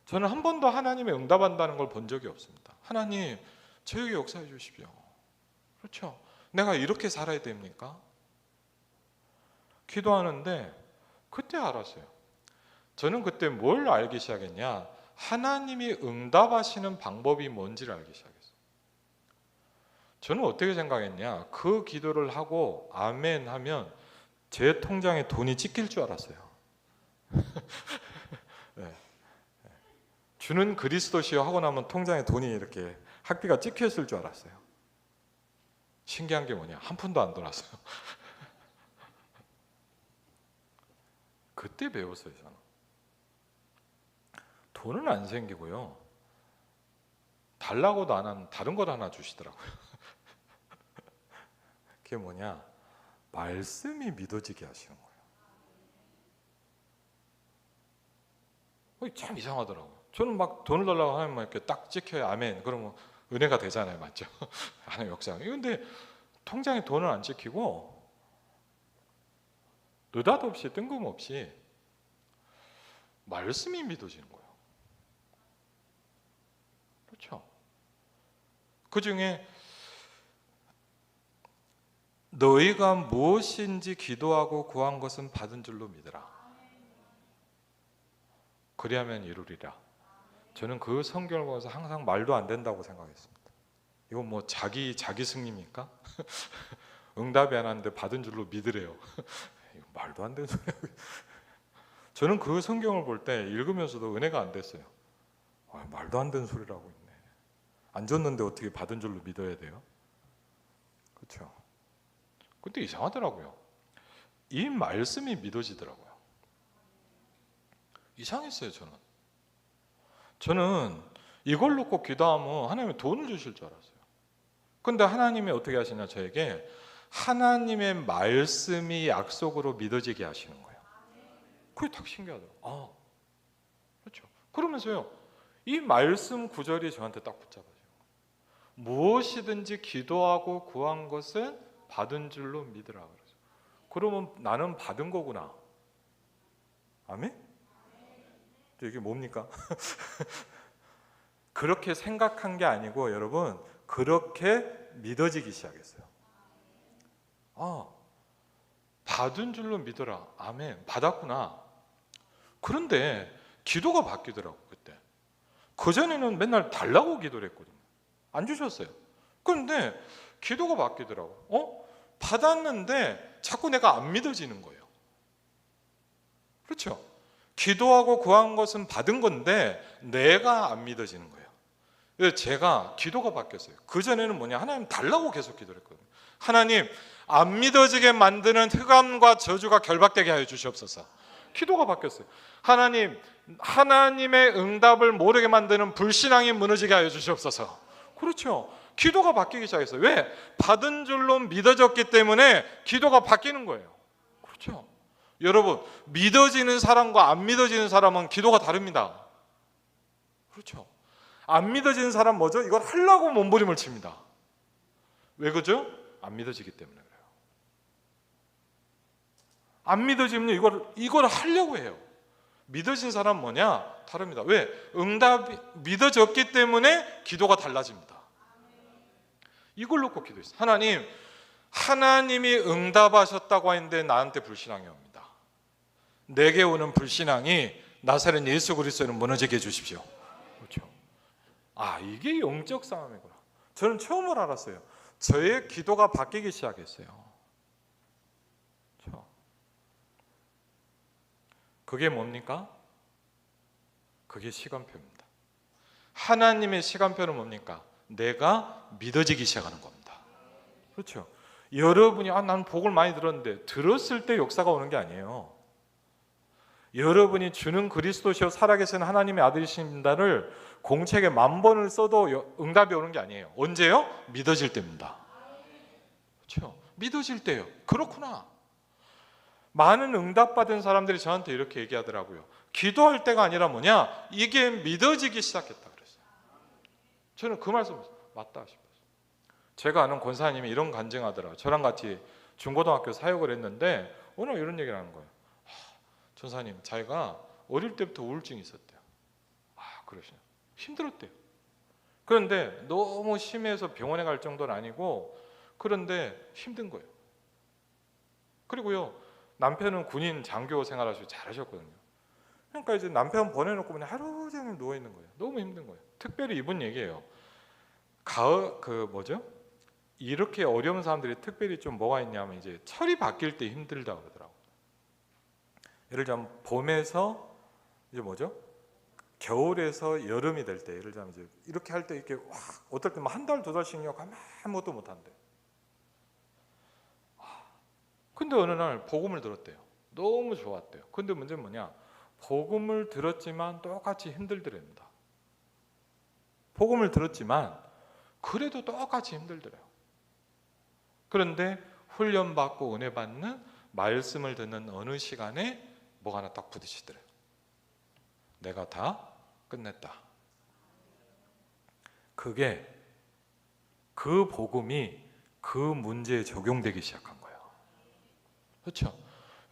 저는 한 번도 하나님의 응답한다는 걸 본 적이 없습니다. 하나님, 저에게 역사해 주십시오. 그렇죠? 내가 이렇게 살아야 됩니까? 기도하는데 그때 알았어요. 저는 그때 뭘 알기 시작했냐? 하나님이 응답하시는 방법이 뭔지를 알기 시작했어요. 저는 어떻게 생각했냐? 그 기도를 하고 아멘 하면 제 통장에 돈이 찍힐 줄 알았어요. 네. 주는 그리스도시여 하고 나면 통장에 돈이 이렇게 학비가 찍혔을 줄 알았어요. 신기한 게 뭐냐? 한 푼도 안 돌았어요. 그때 배웠어요. 저는 돈은 안 생기고요, 달라고도 안 하는 다른 걸 하나 주시더라고요. 그게 뭐냐? 말씀이 믿어지게 하시는 거예요. 참 이상하더라고요. 저는 막 돈을 달라고 하면 이렇게 딱 찍혀요. 아멘. 그러면 은혜가 되잖아요. 맞죠? 하나님 역사. 그런데 통장에 돈을 안 찍히고 느닷없이 뜬금없이 말씀이 믿어지는 거예요. 그렇죠? 그 중에 너희가 무엇인지 기도하고 구한 것은 받은 줄로 믿으라. 그리하면 이루리라. 저는 그 성경을 보면서 항상 말도 안 된다고 생각했습니다. 이거 뭐 자기 승리입니까? 응답이 안 왔는데 받은 줄로 믿으래요. 이거 말도 안 되는 소리야. 저는 그 성경을 볼 때 읽으면서도 은혜가 안 됐어요. 말도 안 되는 소리라고 있네. 안 줬는데 어떻게 받은 줄로 믿어야 돼요? 그렇죠? 근데 이상하더라고요. 이 말씀이 믿어지더라고요. 이상했어요. 저는 이걸 놓고 기도하면 하나님이 돈을 주실 줄 알았어요. 근데 하나님이 어떻게 하시냐, 저에게 하나님의 말씀이 약속으로 믿어지게 하시는 거예요. 그게 딱 신기하더라고요. 그렇죠. 그러면서요, 이 말씀 구절이 저한테 딱 붙잡아져요. 무엇이든지 기도하고 구한 것은 받은 줄로 믿으라. 그러죠. 그러면 나는 받은 거구나. 아멘? 이게 뭡니까? 그렇게 생각한 게 아니고 여러분, 그렇게 믿어지기 시작했어요. 받은 줄로 믿어라. 아멘. 받았구나. 그런데 기도가 바뀌더라고. 그때. 그전에는 맨날 달라고 기도를 했거든요. 안 주셨어요. 그런데 기도가 바뀌더라고. 받았는데 자꾸 내가 안 믿어지는 거예요. 그렇죠? 기도하고 구한 것은 받은 건데 내가 안 믿어지는 거예요. 그래서 제가 기도가 바뀌었어요. 그전에는 뭐냐? 하나님 달라고 계속 기도를 했거든요. 하나님, 안 믿어지게 만드는 흑암과 저주가 결박되게 하여 주시옵소서. 기도가 바뀌었어요. 하나님, 하나님의 응답을 모르게 만드는 불신앙이 무너지게 하여 주시옵소서. 그렇죠. 기도가 바뀌기 시작했어요. 왜? 받은 줄로 믿어졌기 때문에 기도가 바뀌는 거예요. 그렇죠. 여러분, 믿어지는 사람과 안 믿어지는 사람은 기도가 다릅니다. 그렇죠. 안 믿어지는 사람 뭐죠? 이걸 하려고 몸부림을 칩니다. 왜 그죠? 안 믿어지기 때문에 그래요. 안 믿어지면 이걸 하려고 해요. 믿어진 사람 뭐냐? 다릅니다. 왜? 응답이 믿어졌기 때문에 기도가 달라집니다. 이걸 놓고 기도했어요. 하나님, 하나님이 응답하셨다고 하는데 나한테 불신앙이 옵니다. 내게 오는 불신앙이 나사렛 예수 그리스도는 무너지게 해주십시오. 그렇죠. 이게 영적 싸움이구나. 저는 처음으로 알았어요. 저의 기도가 바뀌기 시작했어요. 그렇죠. 그게 뭡니까? 그게 시간표입니다. 하나님의 시간표는 뭡니까? 내가 믿어지기 시작하는 겁니다. 그렇죠. 여러분이 난 복을 많이 들었는데 들었을 때 역사가 오는 게 아니에요. 여러분이 주는 그리스도시요 살아계신 하나님의 아들이신다를 공책에 10,000번을 써도 응답이 오는 게 아니에요. 언제요? 믿어질 때입니다. 그렇죠. 믿어질 때요. 그렇구나. 많은 응답받은 사람들이 저한테 이렇게 얘기하더라고요. 기도할 때가 아니라 뭐냐? 이게 믿어지기 시작했다 그랬어요. 저는 그 말씀 맞다 싶었어요. 제가 아는 권사님이 이런 간증하더라고요. 저랑 같이 중고등학교 사역을 했는데 오늘 이런 얘기를 하는 거예요. 전사님, 자기가 어릴 때부터 우울증이 있었대요. 그러시냐? 힘들었대요. 그런데 너무 심해서 병원에 갈 정도는 아니고, 그런데 힘든 거예요. 그리고요, 남편은 군인 장교 생활하시고 잘하셨거든요. 그러니까 이제 남편 보내놓고 그냥 하루 종일 누워 있는 거예요. 너무 힘든 거예요. 특별히 이분 얘기예요. 가을 이렇게 어려운 사람들이 특별히 좀 뭐가 있냐면 이제 철이 바뀔 때 힘들다 그러더라고요. 예를 들면 봄에서 이제 겨울에서 여름이 될 때, 예를 들면 이제 이렇게 할 때 이렇게 어떨 때 한 달, 두 달씩요 아무것도 못 한대. 근데 어느 날 복음을 들었대요. 너무 좋았대요. 근데 문제는 뭐냐? 복음을 들었지만 똑같이 힘들더랍니다. 복음을 들었지만 그래도 똑같이 힘들더래요. 그런데 훈련받고 은혜 받는 말씀을 듣는 어느 시간에 뭐가 하나 딱 부딪히더래요. 내가 다 끝냈다. 그게 그 복음이 그 문제에 적용되기 시작한 거예요. 그렇죠?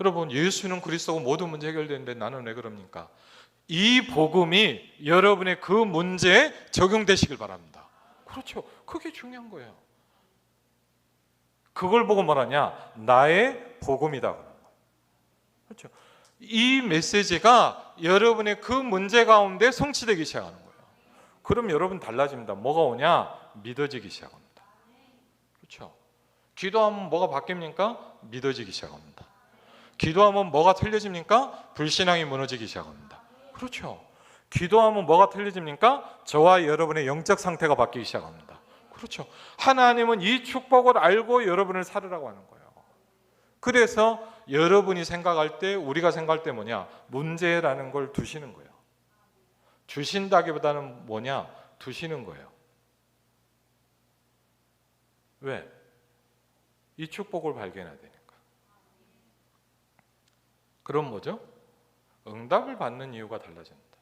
여러분, 예수는 그리스도고 모든 문제 해결되는데 나는 왜 그럽니까? 이 복음이 여러분의 그 문제에 적용되시길 바랍니다. 그렇죠? 그게 중요한 거예요. 그걸 보고 뭐라냐? 나의 복음이다. 그렇죠? 이 메시지가 여러분의 그 문제 가운데 성취되기 시작하는 거예요. 그럼 여러분 달라집니다. 뭐가 오냐? 믿어지기 시작합니다. 그렇죠? 기도하면 뭐가 바뀝니까? 믿어지기 시작합니다. 기도하면 뭐가 틀려집니까? 불신앙이 무너지기 시작합니다. 그렇죠? 기도하면 뭐가 틀려집니까? 저와 여러분의 영적 상태가 바뀌기 시작합니다. 그렇죠? 하나님은 이 축복을 알고 여러분을 살으라고 하는 거예요. 그래서 여러분이 생각할 때, 우리가 생각할 때 뭐냐? 문제라는 걸 두시는 거예요. 주신다기보다는 뭐냐? 두시는 거예요. 왜? 이 축복을 발견해야 되니까. 그럼 뭐죠? 응답을 받는 이유가 달라집니다.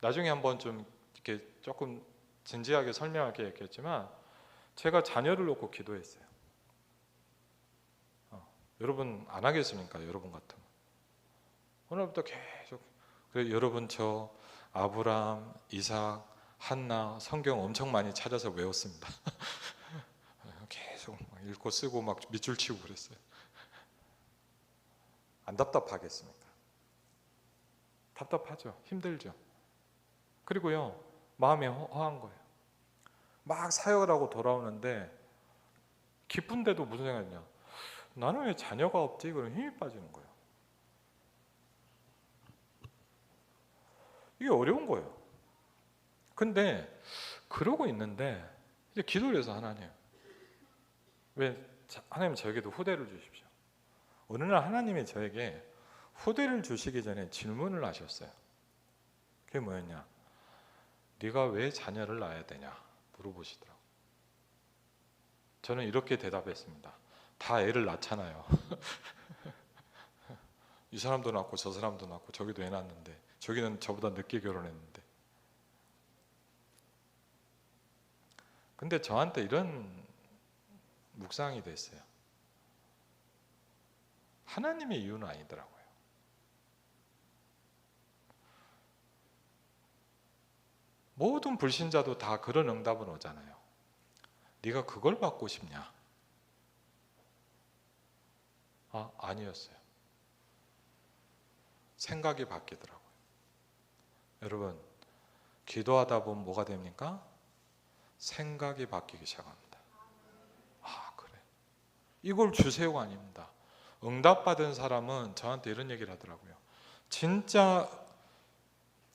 나중에 한번 좀 이렇게 조금 진지하게 설명하게 했겠지만, 제가 자녀를 놓고 기도했어요. 여러분 안 하겠습니까? 여러분 같으면. 오늘부터 계속. 그래, 여러분 저 아브람, 이삭, 한나 성경 엄청 많이 찾아서 외웠습니다. 계속 막 읽고 쓰고 막 밑줄 치고 그랬어요. 안 답답하겠습니까? 답답하죠. 힘들죠. 그리고요, 마음이 허한 거예요. 막 사역을 하고 돌아오는데 기쁜데도 무슨 생각이냐? 나는 왜 자녀가 없지? 그런 힘이 빠지는 거예요. 이게 어려운 거예요. 근데 그러고 있는데 이제 기도를 해서 하나님, 왜 하나님 저에게도 후대를 주십시오. 어느 날 하나님이 저에게 후대를 주시기 전에 질문을 하셨어요. 그게 뭐였냐? 네가 왜 자녀를 낳아야 되냐? 물어보시더라고요. 저는 이렇게 대답했습니다. 다 애를 낳잖아요. 이 사람도 낳고 저 사람도 낳고 저기도 애 낳았는데, 저기는 저보다 늦게 결혼했는데. 근데 저한테 이런 묵상이 됐어요. 하나님의 이유는 아니더라고요. 모든 불신자도 다 그런 응답은 오잖아요. 네가 그걸 받고 싶냐? 아니었어요. 생각이 바뀌더라고요. 여러분, 기도하다 보면 뭐가 됩니까? 생각이 바뀌기 시작합니다. 그래. 이걸 주세요가 아닙니다. 응답받은 사람은 저한테 이런 얘기를 하더라고요. 진짜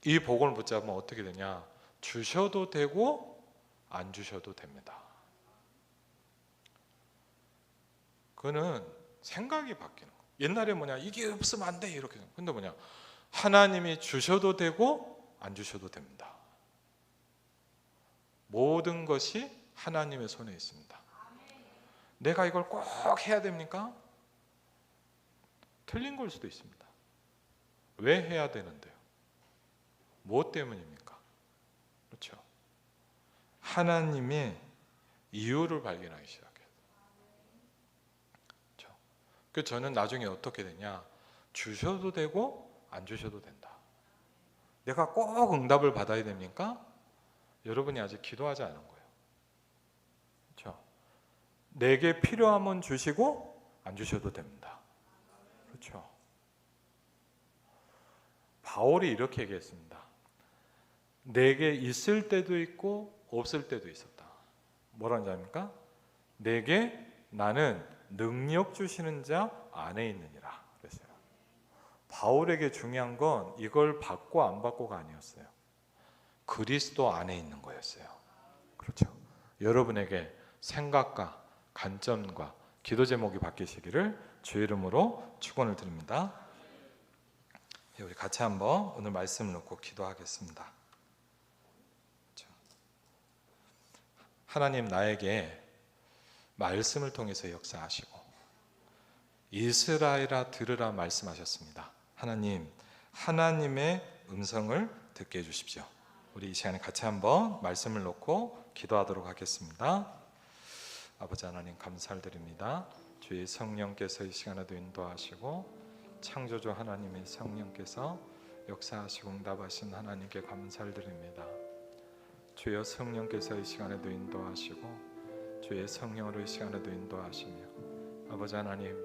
이 복을 붙잡으면 어떻게 되냐? 주셔도 되고 안 주셔도 됩니다. 그거는 생각이 바뀌는 거예요. 옛날에 뭐냐? 이게 없으면 안 돼 이렇게. 근데 뭐냐? 하나님이 주셔도 되고 안 주셔도 됩니다. 모든 것이 하나님의 손에 있습니다. 내가 이걸 꼭 해야 됩니까? 틀린 걸 수도 있습니다. 왜 해야 되는데요? 무엇 때문입니까? 그렇죠? 하나님이 이유를 발견하기 시작해요. 그렇죠? 그 저는 나중에 어떻게 되냐, 주셔도 되고 안 주셔도 된다. 내가 꼭 응답을 받아야 됩니까? 여러분이 아직 기도하지 않은 거예요. 그렇죠? 내게 필요하면 주시고 안 주셔도 됩니다. 그렇죠? 바울이 이렇게 얘기했습니다. 내게 있을 때도 있고 없을 때도 있었다. 뭐라는 자입니까? 내게 나는 능력 주시는 자 안에 있느니라 그랬어요. 바울에게 중요한 건 이걸 받고 안 받고가 아니었어요. 그리스도 안에 있는 거였어요. 그렇죠? 여러분에게 생각과 관점과 기도 제목이 바뀌시기를 주 이름으로 축원을 드립니다. 우리 같이 한번 오늘 말씀을 놓고 기도하겠습니다. 하나님, 나에게 말씀을 통해서 역사하시고 이스라엘아 들으라 말씀하셨습니다. 하나님, 하나님의 음성을 듣게 해주십시오. 우리 이 시간에 같이 한번 말씀을 놓고 기도하도록 하겠습니다. 아버지 하나님, 감사를 드립니다. 주의 성령께서 이 시간에도 인도하시고 창조주 하나님의 성령께서 역사하시고 응답하신 하나님께 감사를 드립니다. 주여, 성령께서 이 시간에도 인도하시고 주의 성령으로 이 시간에도 인도하시며 아버지 하나님,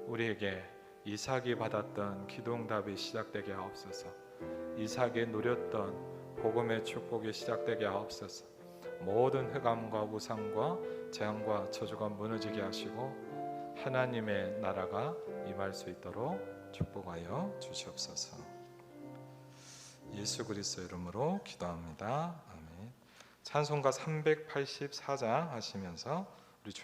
우리에게 이삭이 받았던 기도응답이 시작되게 하옵소서. 이삭이 누렸던 복음의 축복이 시작되게 하옵소서. 모든 흑암과 우상과 재앙과 저주가 무너지게 하시고 하나님의 나라가 임할 수 있도록 축복하여 주시옵소서. 예수 그리스도 이름으로 기도합니다. 아멘. 찬송가 384장 하시면서